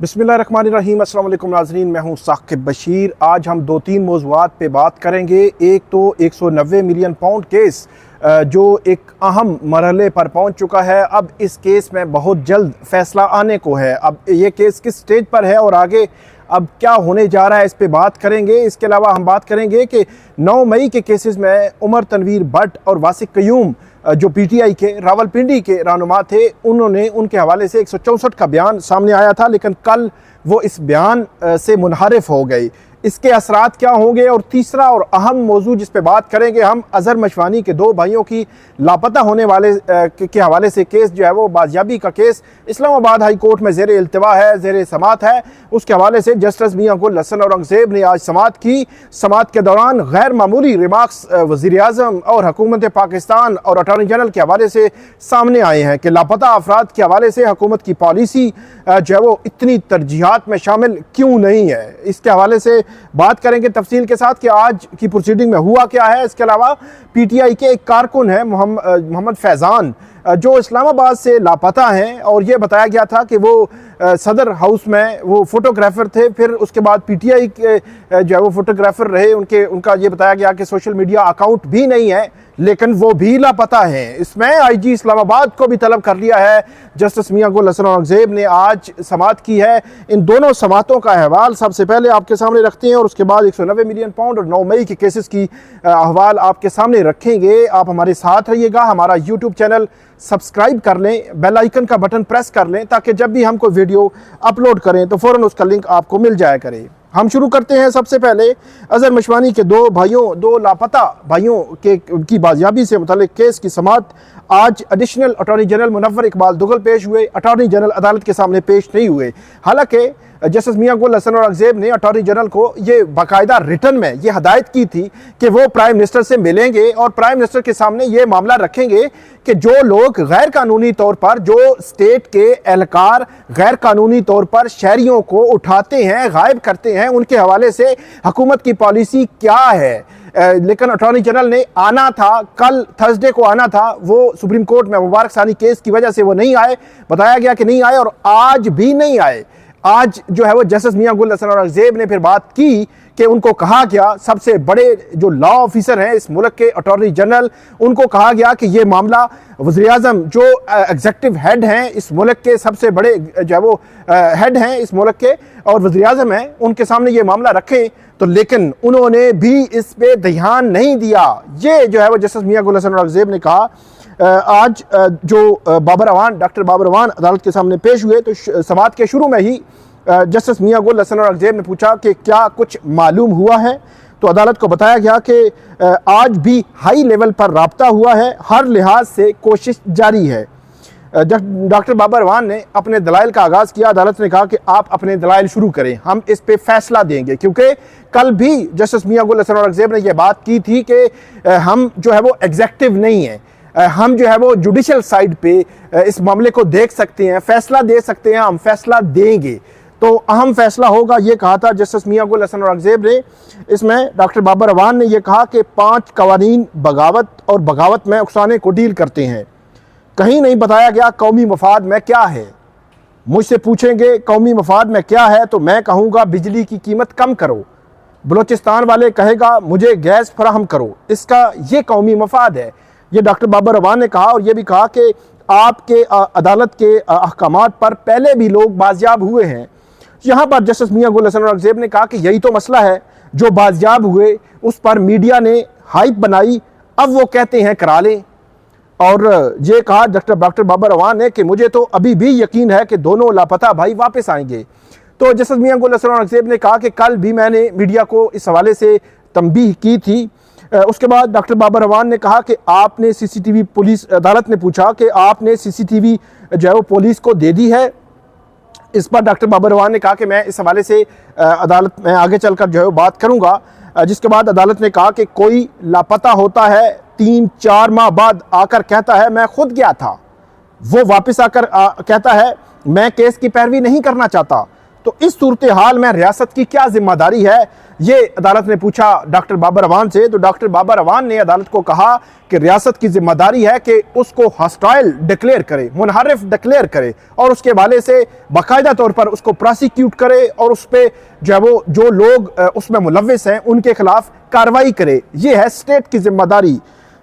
बिस्मिल्लाहिर्रहमानिर्रहीम। अस्सलाम वालेकुम नाज़रीन, मैं हूं साकिब बशीर। आज हम दो तीन मौज़ूआत पे बात करेंगे। एक तो 190 मिलियन पाउंड केस जो एक अहम मरहले पर पहुंच चुका है। अब इस केस में बहुत जल्द फैसला आने को है। अब ये केस किस स्टेज पर है और आगे अब क्या होने जा रहा है, इस पे बात करेंगे। इसके अलावा हम बात करेंगे कि 9 मई के केसेस में उमर तनवीर भट्ट और वासिक क़य्यूम जो पीटीआई के रावलपिंडी के रहनुमा थे, उन्होंने उनके हवाले से 164 का बयान सामने आया था, लेकिन कल वो इस बयान से मुनहरिफ हो गई। इसके असरात क्या होंगे। और तीसरा और अहम मौजू जिस पे बात करेंगे हम, अजहर मशवानी के 2 भाइयों की लापता होने वाले के हवाले से केस जो है वो बाजियाबी का केस इस्लामाबाद हाई कोर्ट में ज़ेर इल्तिवा है, ज़ेर समात है। उसके हवाले से जस्टिस मियां गुल हसन औरंगज़ेब ने आज समात की। समात के दौरान गैर मामूली रिमार्क्स वज़ीर आज़म और हुकूमत पाकिस्तान और अटॉर्नी जनरल के हवाले से सामने आए हैं कि लापता अफराद के हवाले से हुकूमत की पॉलिसी जो है वो इतनी तरजीहात में शामिल क्यों नहीं है। इसके हवाले से बात करेंगे तफसील के साथ कि आज की प्रोसीडिंग में हुआ क्या है। इसके अलावा पीटीआई के एक कारकुन है मोहम्मद फैज़ान, जो इस्लामाबाद से लापता हैं, और ये बताया गया था कि वो सदर हाउस में वो फोटोग्राफर थे। फिर उसके बाद पीटीआई के जो है वो फोटोग्राफर रहे। उनका ये बताया गया कि सोशल मीडिया अकाउंट भी नहीं है, लेकिन वो भी लापता हैं। इसमें आईजी इस्लामाबाद को भी तलब कर लिया है। जस्टिस मियां गुल हसन औरंगज़ेब ने आज समात की है। इन दोनों समातों का अहवाल सबसे पहले आपके सामने रखते हैं और उसके बाद 190 मिलियन पाउंड और 9 मई के केसेस की अहवाल आपके सामने रखेंगे। आप हमारे साथ रहिएगा। हमारा यूट्यूब चैनल सब्सक्राइब कर लें, बेल आइकन का बटन प्रेस कर लें, ताकि जब भी हम कोई वीडियो अपलोड करें तो फ़ौरन उसका लिंक आपको मिल जाया करे। हम शुरू करते हैं सबसे पहले अजहर मशवानी के 2 लापता भाइयों की बाजियाबी से मुतालिक केस की समात आज additional attorney general Munawwar Iqbal Dugal पेश हुए। अटॉर्नी जनरल अदालत के सामने पेश नहीं हुए। हालांकि जस्टिस मियां गुल हसन औरंगज़ेब ने अटॉर्नी जनरल को ये बाकायदा रिटर्न में ये हदायत की थी कि वो प्राइम मिनिस्टर से मिलेंगे और प्राइम मिनिस्टर के सामने ये मामला रखेंगे कि जो लोग गैर कानूनी तौर पर, जो स्टेट के एहलकार गैर कानूनी तौर पर शहरियों को उठाते हैं, गायब करते हैं, उनके हवाले से हुकूमत की पॉलिसी क्या है। लेकिन अटॉर्नी जनरल ने आना था, कल थर्सडे को आना था। वो सुप्रीम कोर्ट में मुबारक सानी केस की वजह से वो नहीं आए, बताया गया कि नहीं आए, और आज भी नहीं आए। आज जो है वो जस्टिस मियां गुल हसन औरंगज़ेब ने फिर बात की कि उनको कहा गया, सबसे बड़े जो लॉ ऑफिसर हैं इस मुल्क के अटॉर्नी जनरल, उनको कहा गया कि ये मामला वज़ीर आज़म जो एग्जीक्यूटिव हेड हैं इस मुल्क के, सबसे बड़े जो है वो हेड हैं इस मुल्क के और वज़ीर आज़म हैं, उनके सामने ये मामला रखें। तो लेकिन उन्होंने भी इस पे ध्यान नहीं दिया। ये जो है वो जस्टिस मियां गुल हसन औरंगज़ेब ने कहा। आज जो डॉक्टर बाबर अवान अदालत के सामने पेश हुए तो समात के शुरू में ही जस्टिस मियां गुल हसन औरंगज़ेब ने पूछा कि क्या कुछ मालूम हुआ है। तो अदालत को बताया गया कि आज भी हाई लेवल पर राब्ता हुआ है, हर लिहाज से कोशिश जारी है। डॉक्टर बाबर अवान ने अपने दलाइल का आगाज़ किया। अदालत ने कहा कि आप अपने दलाइल शुरू करें, हम इस पे फैसला देंगे, क्योंकि कल भी जस्टिस मियां गुल हसन औरंगज़ेब ने यह बात की थी कि हम जो है वो एग्जीक्यूटिव नहीं है, हम जो है वो जुडिशल साइड पे इस मामले को देख सकते हैं, फैसला दे सकते हैं, हम फैसला देंगे तो अहम फैसला होगा, ये कहा था जस्टिस मियां गुल हसन औरंगज़ेब ने। इसमें डॉक्टर बाबर अवान ने यह कहा कि 5 कवानीन बगावत और बगावत में उकसाने को डील करते हैं। कहीं नहीं बताया गया कौमी मफाद में क्या है। मुझसे पूछेंगे कौमी मफाद में क्या है तो मैं कहूँगा बिजली की कीमत कम करो, बलोचिस्तान वाले कहेगा मुझे गैस फराहम करो, इसका ये कौमी मफाद है। ये डॉक्टर बाबर अवान ने कहा। और ये भी कहा कि आपके अदालत के अहकामात पर पहले भी लोग बाजियाब हुए हैं। यहाँ पर जस्टिस मियां गुल हसन औरंगज़ेब ने कहा कि यही तो मसला है, जो बाजियाब हुए उस पर मीडिया ने हाइप बनाई, अब वो कहते हैं करा लें। और ये कहा डॉक्टर बाबर अवान ने कि मुझे तो अभी भी यकीन है कि दोनों लापता भाई वापस आएंगे। तो जस्टिस मियां गुल हसन औरंगज़ेब ने कहा कि कल भी मैंने मीडिया को इस हवाले से तंबीह की थी। उसके बाद डॉक्टर बाबर अवान ने कहा कि आपने सीसीटीवी, पुलिस, अदालत ने पूछा कि आपने सीसीटीवी जो है वो पुलिस को दे दी है। इस पर डॉक्टर बाबर अवान ने कहा कि मैं इस हवाले से अदालत में आगे चलकर जो है वो बात करूंगा। जिसके बाद अदालत ने कहा कि कोई लापता होता है, 3-4 माह बाद आकर कहता है मैं खुद गया था, वो वापस आकर कहता है मैं केस की पैरवी नहीं करना चाहता, तो इस सूरत हाल में रियासत की क्या जिम्मेदारी है, ये अदालत ने पूछा डॉक्टर बाबर अवान से। तो डॉक्टर बाबर अवान ने अदालत को कहा कि रियासत की जिम्मेदारी है कि उसको हॉस्टाइल डिक्लेयर करे, मुनहरिफ डिक्लेयर करे और उसके हवाले से बाकायदा तौर पर उसको प्रोसिक्यूट करे और उस पर जो है वो जो लोग उसमें मुलव्विस हैं उनके खिलाफ कार्रवाई करे। ये है स्टेट की जिम्मेदारी।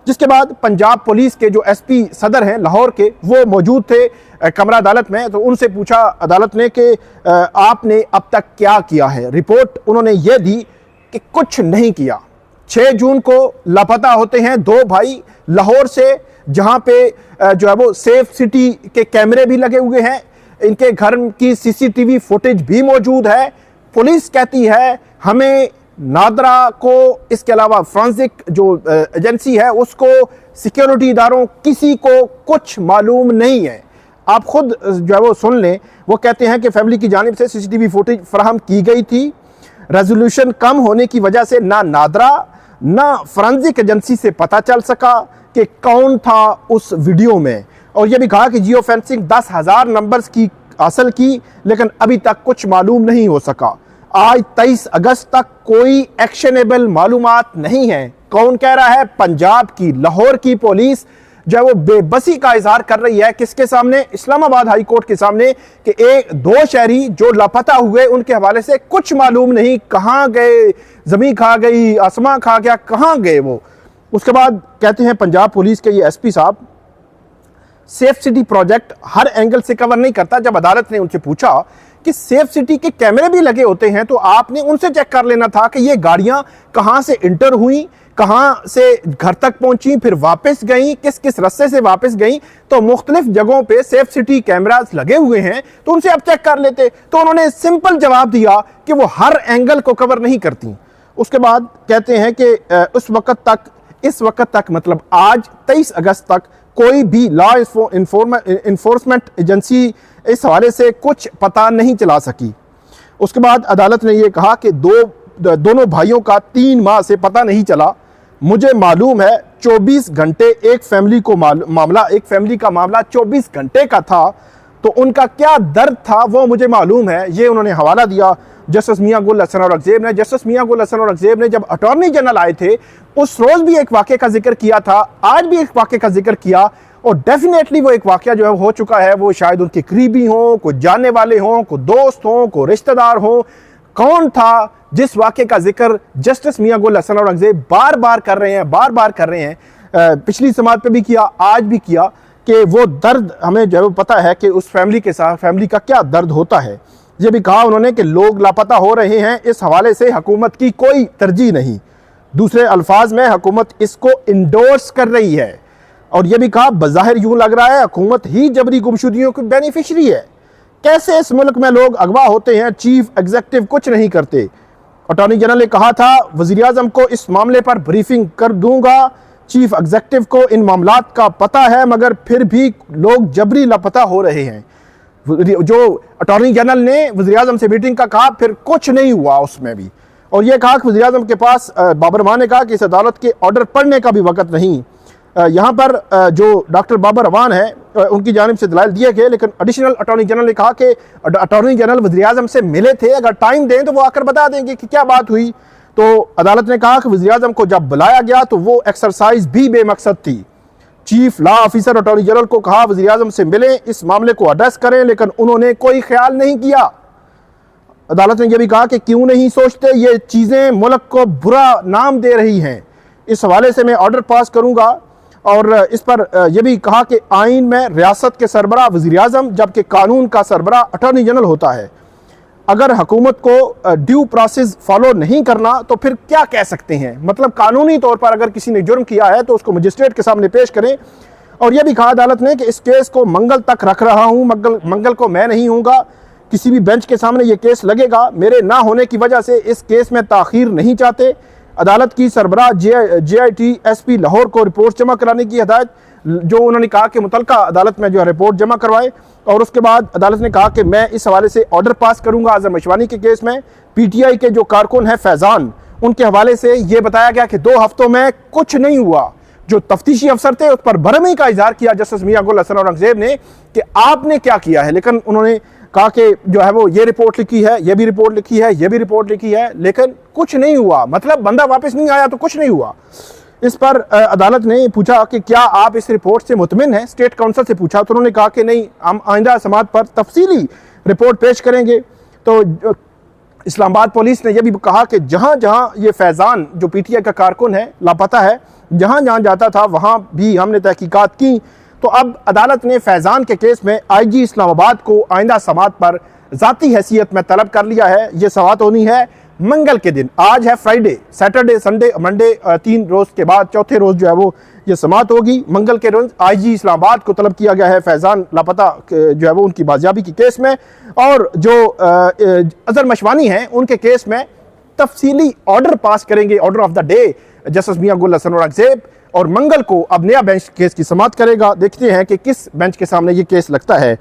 जिसके बाद पंजाब पुलिस के जो एसपी सदर हैं लाहौर के, वो मौजूद थे कमरा अदालत में। तो उनसे पूछा अदालत ने कि आपने अब तक क्या किया है। रिपोर्ट उन्होंने ये दी कि कुछ नहीं किया। 6 जून को लापता होते हैं 2 भाई लाहौर से, जहां पे जो है वो सेफ सिटी के कैमरे भी लगे हुए हैं, इनके घर की सीसीटीवी फुटेज भी मौजूद है। पुलिस कहती है हमें नादरा को, इसके अलावा फ्रांसिक जो एजेंसी है उसको, सिक्योरिटी इदारों, किसी को कुछ मालूम नहीं है। आप खुद जो है वो सुन लें। वो कहते हैं कि फैमिली की जानिब से सीसीटीवी फुटेज फराहम की गई थी। रेजोल्यूशन कम होने की वजह से ना नादरा ना फ्रांसिक एजेंसी से पता चल सका कि कौन था उस वीडियो में। और यह भी कहा कि जियो फेंसिंग 10,000 नंबर्स की हासिल की, लेकिन अभी तक कुछ मालूम नहीं हो सका। आज 23 अगस्त तक कोई एक्शनेबल मालूमात नहीं है। कौन कह रहा है? पंजाब की, लाहौर की पुलिस जो है वो बेबसी का इजहार कर रही है। किसके सामने? इस्लामाबाद हाई कोर्ट के सामने कि 2 शहरी जो लापता हुए उनके हवाले से कुछ मालूम नहीं, कहां गए, जमीन खा गई, आसमां खा गया, कहां गए वो। उसके बाद कहते हैं पंजाब पुलिस के ये एसपी साहब, सेफ सिटी प्रोजेक्ट हर एंगल से कवर नहीं करता। जब अदालत ने उनसे पूछा कि सेफ सिटी के कैमरे भी लगे होते हैं तो आपने उनसे चेक कर लेना था कि ये गाड़ियां कहां से इंटर हुई, कहां से घर तक पहुंची, फिर वापस गई, किस किस रास्ते से वापस गई। तो मुख्तलिफ जगहों पे सेफ सिटी कैमरास लगे हुए हैं, तो उनसे आप चेक कर लेते। तो उन्होंने सिंपल जवाब दिया कि वो हर एंगल को कवर नहीं करती। उसके बाद कहते हैं कि इस वक्त तक मतलब आज 23 अगस्त तक कोई भी लॉ इन्फोर्समेंट एजेंसी इस हवाले से कुछ पता नहीं चला सकी। उसके बाद अदालत ने यह कहा कि दोनों भाइयों का 3 माह से पता नहीं चला। मुझे मालूम है 24 घंटे एक फैमिली का मामला 24 घंटे का था, तो उनका क्या दर्द था वो मुझे मालूम है। ये उन्होंने हवाला दिया जस्टिस मियां गुल हसन औरंगजेब ने। जस्टिस मियां गुल हसन औरंगजेब ने जब अटॉर्नी जनरल आए थे उस रोज भी एक वाक़े का जिक्र किया था, आज भी एक वाक़े का जिक्र किया, और डेफिनेटली वो एक वाक़या जो है हो चुका है। वो शायद उनके करीबी हों, कोई जानने वाले हों, कोई दोस्त हों, कोई रिश्तेदार हों। कौन था जिस वाक़े का जिक्र जस्टिस मियां गुल हसन औरंगजेब बार बार कर रहे हैं। पिछली समात पे भी किया, आज भी किया, कि वो दर्द हमें जो है पता है कि उस फैमिली के साथ फैमिली का क्या दर्द होता है। ये भी कहा उन्होंने कि लोग लापता हो रहे हैं, इस हवाले से हुकूमत की कोई तरजीह नहीं। दूसरे अल्फाज में हुकूमत इसको इंडोर्स कर रही है। और यह भी कहा बज़ाहिर यूं लग रहा है हुकूमत ही जबरी गुमशुदगियों की बेनिफिशरी है। कैसे इस मुल्क में लोग अगवा होते हैं, चीफ एग्जीक्यूटिव कुछ नहीं करते। अटॉर्नी जनरल ने कहा था वज़ीर आज़म को इस मामले पर ब्रीफिंग कर दूंगा। चीफ एग्जीक्यूटिव को इन मामलात का पता है, मगर फिर भी लोग जबरी लापता हो रहे हैं। जो अटॉर्नी जनरल ने वज़ीर आज़म से मीटिंग का कहा, फिर कुछ नहीं हुआ उसमें भी। और यह कहा कि वज़ीर आज़म के पास, बाबर अवान ने कहा कि इस अदालत के ऑर्डर पढ़ने का भी वक्त नहीं। यहाँ पर जो डॉक्टर बाबर अवान है उनकी जानिब से दलाइल दिए गए, लेकिन एडिशनल अटॉर्नी जनरल ने कहा कि अटॉर्नी जनरल वज़ीर आज़म से मिले थे, अगर टाइम दें तो वो आकर बता देंगे कि क्या बात हुई। तो अदालत ने कहा कि वज़ीर आज़म को जब बुलाया गया तो वो एक्सरसाइज भी बेमकसद थी। Chief law officer attorney general को कहा वज़ीर आज़म से मिलें, इस मामले को एड्रेस करें, लेकिन उन्होंने कोई ख्याल नहीं किया। अदालत ने यह भी कहा कि क्यों नहीं सोचते, ये चीज़ें मुल्क को बुरा नाम दे रही हैं। इस हवाले से मैं ऑर्डर पास करूँगा। और इस पर यह भी कहा कि आइन में रियासत के सरबराह वज़ीर आज़म, जबकि कानून का सरबराह अटॉर्नी जनरल होता है। अगर हुकूमत को ड्यू प्रोसेस फॉलो नहीं करना तो फिर क्या कह सकते हैं, मतलब कानूनी तौर पर अगर किसी ने जुर्म किया है तो उसको मजिस्ट्रेट के सामने पेश करें। और यह भी कहा अदालत ने कि इस केस को मंगल तक रख रहा हूँ, मंगल को मैं नहीं हूँगा, किसी भी बेंच के सामने ये केस लगेगा। मेरे ना होने की वजह से इस केस में ताख़ीर नहीं चाहते। अदालत की सरबराह JIT SP लाहौर को रिपोर्ट जमा कराने की हदायत, जो उन्होंने कहा कि मुतलका अदालत में जो है रिपोर्ट जमा करवाए। और उसके बाद अदालत ने कहा कि मैं इस हवाले से ऑर्डर पास करूंगा। आज़म अशवानी के केस में PTI के जो कारकुन है फैज़ान, उनके हवाले से ये बताया गया कि 2 हफ्तों में कुछ नहीं हुआ। जो तफ्तीशी अफसर थे उस पर बरहमी का इजहार किया जस्टिस मियां गुल हसन औरंगजेब ने कि आपने क्या किया है, लेकिन उन्होंने कहा कि जो है वो ये रिपोर्ट लिखी है, ये भी रिपोर्ट लिखी है, ये भी रिपोर्ट लिखी है, लेकिन कुछ नहीं हुआ। मतलब बंदा वापस नहीं आया तो कुछ नहीं हुआ। इस पर अदालत ने पूछा कि क्या आप इस रिपोर्ट से मुतमिन हैं? स्टेट काउंसिल से पूछा तो उन्होंने कहा कि नहीं, हम आइंदा समाअत पर तफसीली रिपोर्ट पेश करेंगे। तो इस्लामाबाद पुलिस ने यह भी कहा कि जहां जहां ये फैज़ान जो पीटीआई का कारकुन है लापता है, जहां जहां जाता था वहां भी हमने तहकीकात की। तो अब अदालत ने फैज़ान के केस में आईजी इस्लामाबाद को आइंदा समाअत पर ज़ाती हैसियत में तलब कर लिया है। ये समाअत होनी है मंगल के दिन। आज है फ्राइडे, सैटरडे, संडे, मंडे, 3 रोज़ के बाद चौथे रोज़ जो है वो ये समाअत होगी। मंगल के रोज़ आईजी इस्लामाबाद को तलब किया गया है फैज़ान लापता जो है वो उनकी बाजियाबी के केस में, और जो अजहर मशवानी हैं उनके केस में तफसीली ऑर्डर पास करेंगे, order of the day, justice Mian Gul Hassan Aurangzeb. और मंगल को अब नया बेंच केस की समाअत करेगा। देखते हैं कि किस बेंच के सामने ये केस लगता है।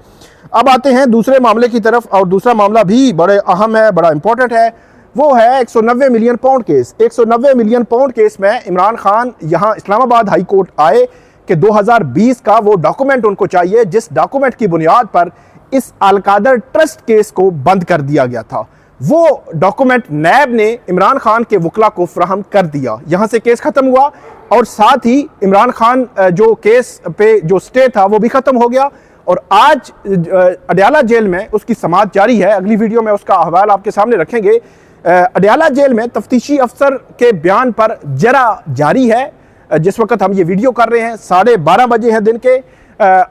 अब आते हैं दूसरे मामले की तरफ, और दूसरा मामला भी बड़े अहम है, बड़ा इंपॉर्टेंट है। वो है 190 million pound case. 190 million pound case में इमरान खान यहाँ इस्लामाबाद हाई कोर्ट आए कि 2020 का वो डॉक्यूमेंट उनको चाहिए जिस डॉक्यूमेंट की बुनियाद पर इस अलकादर ट्रस्ट केस को बंद कर दिया गया था। वो डॉक्यूमेंट नैब ने इमरान खान के वकला को फ्राहम कर दिया। यहाँ से केस खत्म हुआ, और साथ ही इमरान खान जो केस पे जो स्टे था वो भी खत्म हो गया। और आज अडयाला जेल में उसकी समाअत जारी है। अगली वीडियो में उसका अहवाल आपके सामने रखेंगे। अडयाला जेल में तफ्तीशी अफसर के बयान पर जरा जारी है। जिस वक्त हम ये वीडियो कर रहे हैं 12:30 बजे हैं दिन के,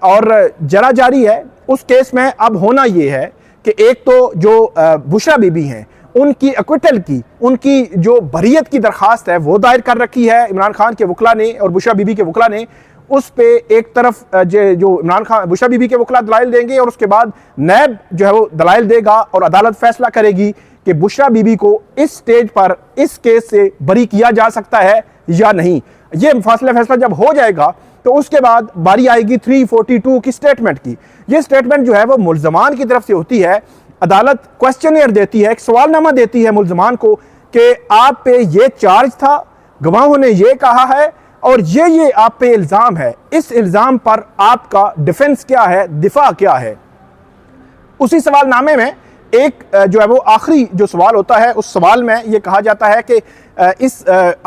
और जरा जारी है। उस केस में अब होना ये है कि एक तो जो बुशरा बीबी हैं उनकी एक्विटल की, उनकी जो बरियत की दरखास्त है वो दायर कर रखी है इमरान खान के वकला ने और बुशरा बीबी के वकला ने। उस पे एक तरफ जो इमरान खान बुशरा बीबी के वकला दलाइल देंगे, और उसके बाद नैब जो है वो दलाइल देगा, और अदालत फैसला करेगी कि बुशरा बीबी को इस स्टेज पर इस केस से बरी किया जा सकता है या नहीं। ये फैसला जब हो जाएगा तो उसके बाद बारी आएगी 342 की स्टेटमेंट की। ये स्टेटमेंट जो है वो मुल्ज़मान की तरफ से होती है। अदालत क्वेश्चनियर देती है, एक सवालनामा देती है मुल्ज़मान को कि आप पे ये चार्ज था, गवाहों ने ये कहा है, और ये आप पे इल्ज़ाम है, इस इल्ज़ाम पर आपका डिफेंस क्या है, दिफा क्या है। उसी सवालनामे में एक जो है वो आखिरी जो सवाल होता है, उस सवाल में ये कहा जाता है कि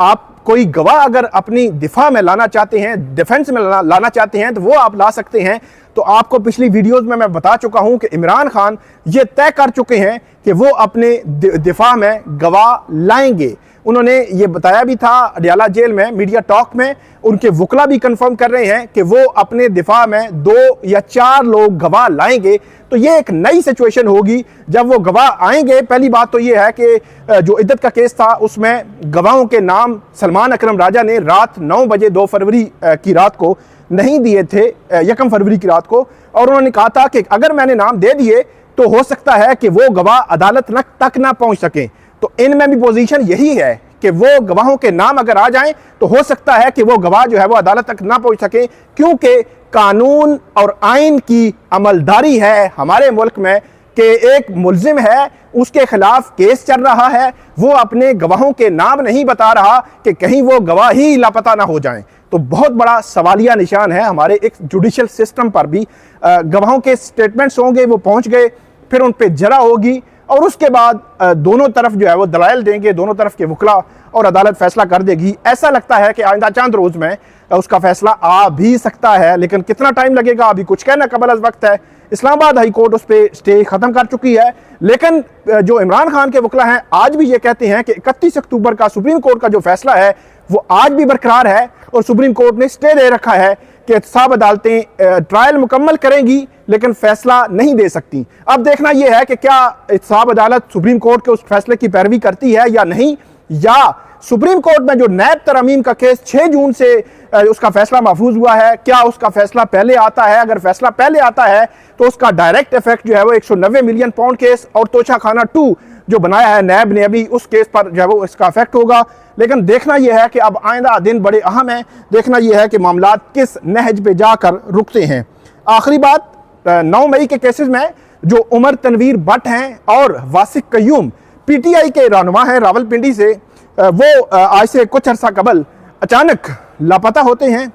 आप कोई गवाह अगर अपनी दिफा में लाना चाहते हैं, डिफेंस में लाना चाहते हैं, तो वो आप ला सकते हैं। तो आपको पिछली वीडियोस में मैं बता चुका हूं कि इमरान खान ये तय कर चुके हैं कि वो अपने दिफा में गवाह लाएंगे। उन्होंने ये बताया भी था अडयाला जेल में, मीडिया टॉक में। उनके वकला भी कंफर्म कर रहे हैं कि वो अपने दिफा में 2 या 4 लोग गवाह लाएंगे। तो ये एक नई सिचुएशन होगी जब वो गवाह आएंगे। पहली बात तो ये है कि जो इद्दत का केस था उसमें गवाहों के नाम सलमान अकरम राजा ने रात 9 बजे 2 फरवरी की रात को नहीं दिए थे, 1 फरवरी की रात को, और उन्होंने कहा था कि अगर मैंने नाम दे दिए तो हो सकता है कि वो गवाह अदालत तक ना पहुंच सके। तो इनमें भी पोजीशन यही है कि वो गवाहों के नाम अगर आ जाएं तो हो सकता है कि वो गवाह जो है वो अदालत तक ना पहुंच सके, क्योंकि कानून और आइन की अमलदारी है हमारे मुल्क में कि एक मुल्जिम है, उसके खिलाफ केस चल रहा है, वो अपने गवाहों के नाम नहीं बता रहा कि कहीं वो गवाह ही लापता ना हो जाएं। तो बहुत बड़ा सवालिया निशान है हमारे एक जुडिशल सिस्टम पर भी। गवाहों के स्टेटमेंट्स होंगे, वो पहुंच गए, फिर उन पे जरा होगी, और उसके बाद दोनों तरफ जो है वो दलाइल देंगे, दोनों तरफ के वकला, और अदालत फैसला कर देगी। ऐसा लगता है कि आइंदा चंद रोज में उसका फैसला आ भी सकता है, लेकिन कितना टाइम लगेगा अभी कुछ कहना कबल अज़ वक्त है। इस्लामाबाद हाई कोर्ट उस पर स्टे खत्म कर चुकी है, लेकिन जो इमरान खान के वकला हैं आज भी ये कहते हैं कि 31 अक्टूबर का सुप्रीम कोर्ट का जो फैसला है वो आज भी बरकरार है, और सुप्रीम कोर्ट ने स्टे दे रखा है कि एहतसाब अदालतें ट्रायल मुकम्मल करेंगी लेकिन फैसला नहीं दे सकती। अब देखना यह है कि क्या एहतसाब अदालत सुप्रीम कोर्ट के उस फैसले की पैरवी करती है या नहीं, या सुप्रीम कोर्ट में जो नैब तरमीम का केस 6 जून से उसका फैसला महफूज हुआ है, क्या उसका फैसला पहले आता है। अगर फैसला पहले आता है तो उसका डायरेक्ट इफेक्ट जो है वो 190 मिलियन पाउंड केस और तोशा खाना 2 जो बनाया है नैब ने अभी, उस केस पर जो है वो इसका इफेक्ट होगा। लेकिन देखना यह है कि अब आइंदा दिन बड़े अहम है, देखना यह है कि मामलात किस नहज पे जाकर रुकते हैं। आखिरी बात, 9 मई के केसेस में जो उमर तनवीर भट्ट हैं और वासिक कयूम पीटीआई के रहनुमा हैं रावलपिंडी से, वो आज से कुछ अर्सा कबल अचानक लापता होते हैं।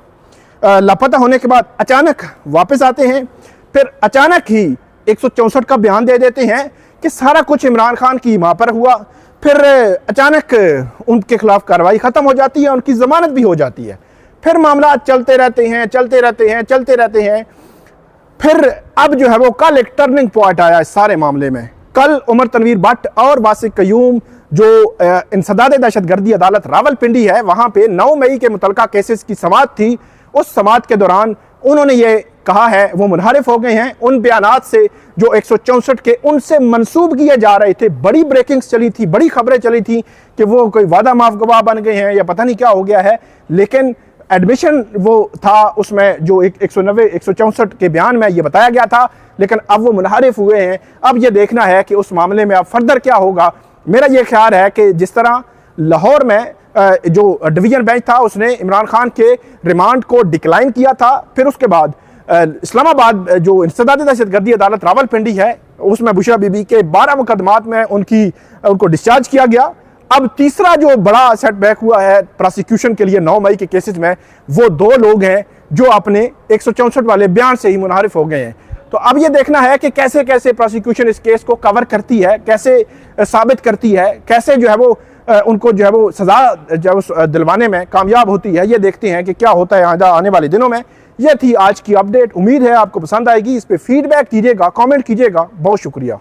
लापता होने के बाद अचानक वापस आते हैं, फिर अचानक ही 164 का बयान दे देते हैं कि सारा कुछ इमरान खान की मां पर हुआ, फिर अचानक उनके खिलाफ कार्रवाई खत्म हो जाती है, उनकी जमानत भी हो जाती है, फिर मामला चलते रहते हैं। फिर अब जो है वो कल एक टर्निंग पॉइंट आया इस सारे मामले में। कल उमर तनवीर भट्ट और वासिक कयूम जो इंसदाद दहशतगर्दी अदालत रावलपिंडी है, वहां पे 9 मई के मुतलका केसेस की समाअत थी। उस समाअत के दौरान उन्होंने ये कहा है, वो मुनहरिफ हो गए हैं उन बयानात से जो 164 के उनसे मंसूब किए जा रहे थे। बड़ी ब्रेकिंग्स चली थी, बड़ी खबरें चली थी कि वो कोई वादा माफ गवाह बन गए हैं या पता नहीं क्या हो गया है, लेकिन एडमिशन वो था उसमें जो 190 164 के बयान में ये बताया गया था, लेकिन अब वो मुनहरिफ हुए हैं। अब ये देखना है कि उस मामले में अब फर्दर क्या होगा। मेरा ये ख्याल है कि जिस तरह लाहौर में जो डिवीजन बेंच था उसने इमरान खान के रिमांड को डिक्लाइन किया था, फिर उसके बाद इस्लामाबाद जो इंसदाद दहशतगर्दी अदालत रावलपिंडी है उसमें बुशरा बीबी के 12 मुकदमात में उनको डिस्चार्ज किया गया। अब तीसरा जो बड़ा सेटबैक हुआ है प्रोसिक्यूशन के लिए 9 मई के केसेस में, वो 2 लोग हैं जो अपने 164 वाले बयान से ही मुनहरिफ हो गए हैं। तो अब ये देखना है कि कैसे कैसे प्रोसिक्यूशन इस केस को कवर करती है, कैसे साबित करती है, कैसे जो है वो उनको जो है वो सजा जो दिलवाने में कामयाब होती है। ये देखते हैं कि क्या होता है आने वाले दिनों में। ये थी आज की अपडेट। उम्मीद है आपको पसंद आएगी। इस पर फीडबैक कीजिएगा, कमेंट कीजिएगा। बहुत शुक्रिया।